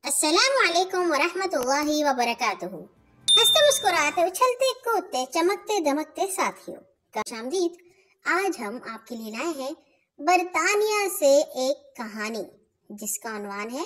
السلام علیکم ورحمۃ اللہ وبرکاتہ۔ ہنستے مسکراتے اچھلتے کودتے چمکتے دمکتے ساتھیوں کا آمدید۔ آج ہم آپ کے لیے لائے ہیں برطانیہ سے ایک کہانی جس کا عنوان ہے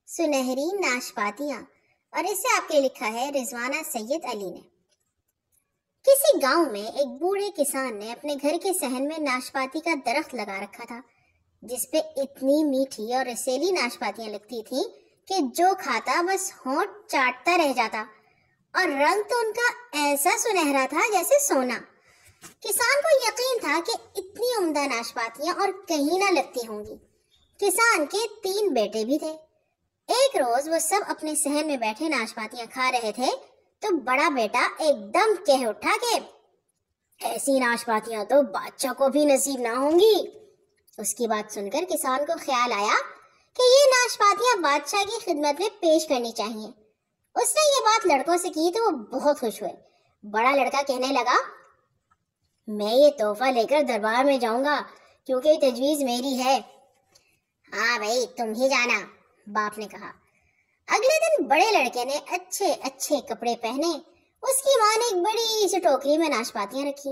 سنہری ناشپاتیاں، اور اسے آپ کے لکھا ہے رضوانہ سید علی نے۔ کسی گاؤں میں ایک بوڑھے کسان نے اپنے گھر کے صحن میں ناشپاتی کا درخت لگا رکھا تھا، جس پہ اتنی میٹھی اور رسیلی ناشپاتیاں لگتی تھیں کہ جو کھاتا بس ہونٹ چاٹتا رہ جاتا، اور رنگ تو ان کا ایسا سنہرا تھا جیسے سونا۔ کسان کو یقین تھا کہ اتنی عمدہ ناشپاتیاں اور کہیں نہ لگتی ہوں گی۔ کسان کے 3 بیٹے بھی تھے۔ ایک روز وہ سب اپنے صحن میں بیٹھے ناشپاتیاں کھا رہے تھے تو بڑا بیٹا ایک دم کہہ اٹھا کہ ایسی ناشپاتیاں تو بادشاہ کو بھی نصیب نہ ہوں گی۔ اس کی بات سن کر کسان کو خیال آیا کہ یہ ناشپاتیاں بادشاہ کی خدمت میں پیش کرنی چاہیے۔ اس نے یہ بات لڑکوں سے کی تو وہ بہت خوش ہوئے۔ بڑا لڑکا کہنے لگا، میں یہ تحفہ لے کر دربار میں جاؤں گا کیونکہ یہ تجویز میری ہے۔ ہاں بھائی، تم ہی جانا، باپ نے کہا۔ اگلے دن بڑے لڑکے نے اچھے اچھے کپڑے پہنے۔ اس کی ماں نے ایک بڑی سی ٹوکری میں ناشپاتیاں رکھی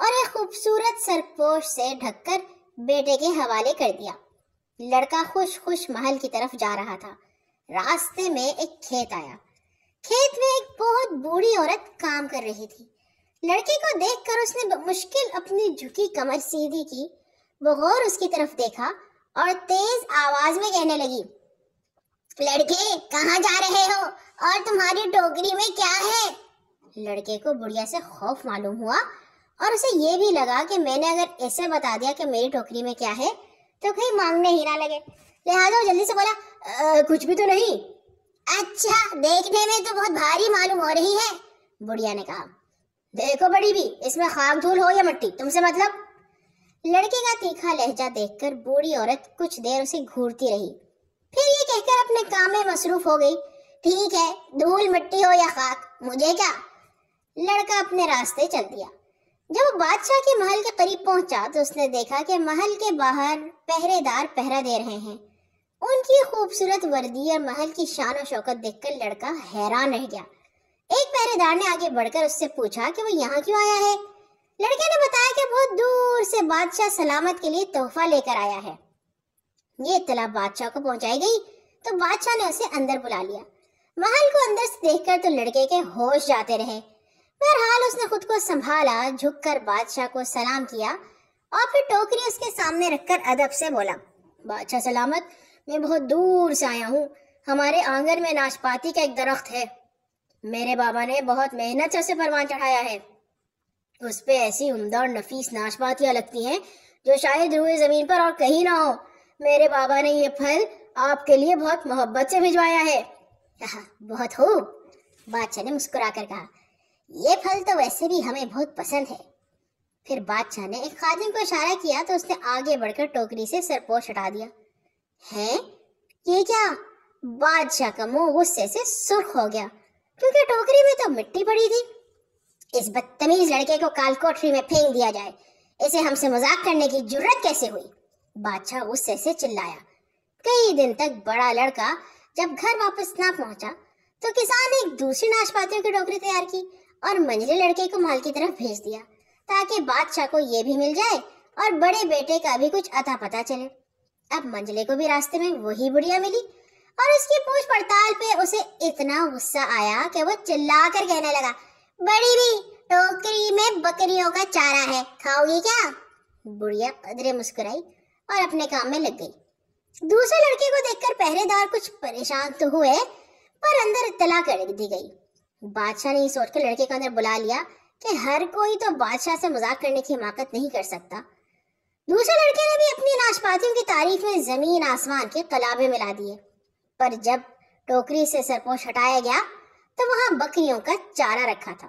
اور ایک خوبصورت سرپوش سے ڈھک کر بیٹے کے حوالے کر دیا۔ لڑکا خوش خوش محل کی طرف جا رہا تھا۔ راستے میں ایک کھیت آیا۔ کھیت میں ایک بہت بوڑھی عورت کام کر رہی تھی۔ لڑکے کو دیکھ کر اس نے بمشکل اپنی جھکی کمر سیدھی کی، بغور اس کی طرف دیکھا اور تیز آواز میں کہنے لگی، لڑکے کہاں جا رہے ہو اور تمہاری ٹوکری میں کیا ہے؟ لڑکے کو بڑھیا سے خوف معلوم ہوا اور اسے یہ بھی لگا کہ میں نے اگر اسے بتا دیا کہ میری ٹوکری میں کیا ہے تو کہیں مانگنے ہی نہ لگے، لہٰذا وہ جلدی سے بولا، کچھ بھی تو نہیں۔ اچھا، دیکھنے میں تو بہت بھاری معلوم ہو رہی ہے، بڑھیا نے کہا۔ دیکھو بڑی بھی، اس میں خاک دھول ہو یا مٹی، تم سے مطلب؟ لڑکے کا تیکھا لہجہ دیکھ کر بوڑھی عورت کچھ دیر اسے گھورتی رہی، پھر یہ کہہ کر اپنے کام میں مصروف ہو گئی، ٹھیک ہے، دھول مٹی ہو یا خاک، مجھے کیا۔ لڑکا اپنے راستے چل دیا۔ جب وہ بادشاہ کے محل کے قریب پہنچا تو اس نے دیکھا کہ محل کے باہر پہرے دار پہرا دے رہے ہیں۔ ان کی خوبصورت وردی اور محل کی شان و شوکت دیکھ کر لڑکا حیران رہ گیا۔ ایک پہرے دار نے آگے بڑھ کر اس سے پوچھا کہ وہ یہاں کیوں آیا ہے۔ لڑکے نے بتایا کہ بہت دور سے بادشاہ سلامت کے لیے تحفہ لے کر آیا ہے۔ یہ اطلاع بادشاہ کو پہنچائی گئی تو بادشاہ نے اسے اندر بلا لیا۔ محل کو اندر سے دیکھ کر تو لڑکے کے ہوش جاتے رہے۔ بہرحال اس نے خود کو سنبھالا، جھک کر بادشاہ کو سلام کیا اور پھر ٹوکری اس کے سامنے رکھ کر ادب سے بولا، بادشاہ سلامت، میں بہت دور سے آیا ہوں۔ ہمارے آنگن میں ناشپاتی کا ایک درخت ہے۔ میرے بابا نے بہت محنت سے اسے پروان چڑھایا ہے۔ اس پہ ایسی عمدہ اور نفیس ناشپاتیاں لگتی ہیں جو شاید روئے زمین پر اور کہیں نہ ہو۔ میرے بابا نے یہ پھل آپ کے لیے بہت محبت سے بھجوایا ہے۔ بہت خوب، بادشاہ نے مسکرا کر کہا، یہ پھل تو ویسے بھی ہمیں بہت پسند ہے۔ پھر بادشاہ نے ایک خادم کو اشارہ کیا تو اس نے آگے بڑھ کر ٹوکری سے سرپوش ہٹا دیا۔ ہے یہ کیا؟ بادشاہ کا منہ غصے سے سرخ ہو گیا کیونکہ ٹوکری میں تو مٹی پڑی تھی۔ اس بدتمیز لڑکے کو کال کوٹری میں پھینک دیا جائے، اسے ہم سے مذاق کرنے کی جرت کیسے ہوئی؟ بادشاہ غصے سے چلایا۔ کئی دن تک بڑا لڑکا جب گھر واپس نہ پہنچا تو کسان نے ایک دوسری ناشپاتیوں کی ٹوکری تیار کی اور منجلے لڑکے کو محل کی طرف بھیج دیا تاکہ بادشاہ کو یہ بھی مل جائے اور بڑے بیٹے کا بھی کچھ اتا پتا چلے۔ اب منجلے کو بھی راستے میں وہی بڑھیا ملی اور اس کی پوچھ پڑتال پہ اسے اتنا غصہ آیا کہ وہ چلا کر کہنے لگا، بڑی بھی، ٹوکری میں بکریوں کا چارہ ہے، کھاؤ گی کیا؟ بڑھیا قدرے مسکرائی اور اپنے کام میں لگ گئی۔ دوسرے لڑکے کو دیکھ کر پہرے دار کچھ پریشان تو ہوئے پر اندر اطلاع کر دی گئی۔ بادشاہ نے یہ سوچ کر لڑکے کو اندر بلا لیا کہ ہر کوئی تو بادشاہ سے مذاق کرنے کی حماقت نہیں کر سکتا۔ دوسرے لڑکے نے بھی اپنی ناشپاتیوں کی تعریف میں زمین آسمان کے قلابے ملا دیے، پر جب ٹوکری سے سرپوش ہٹایا گیا تو وہاں بکریوں کا چارہ رکھا تھا۔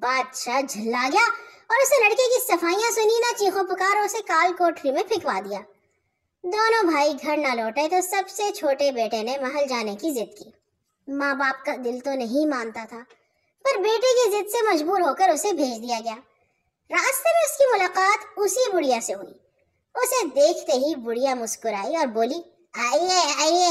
بادشاہ جھلا گیا اور اسے لڑکے کی صفائیاں سنی نہ چیخو پکار اسے کال کوٹری میں پھینکوا دیا۔ دونوں بھائی گھر نہ لوٹے تو سب سے چھوٹے بیٹے نے محل جانے کی ضد کی۔ ماں باپ کا دل تو نہیں مانتا تھا پر بیٹے کی ضد سے مجبور ہو کر اسے بھیج دیا گیا۔ راستے میں اس کی ملاقات اسی بڑھیا سے ہوئی۔ اسے دیکھتے ہی بڑھیا مسکرائی اور بولی، آئیے آئیے،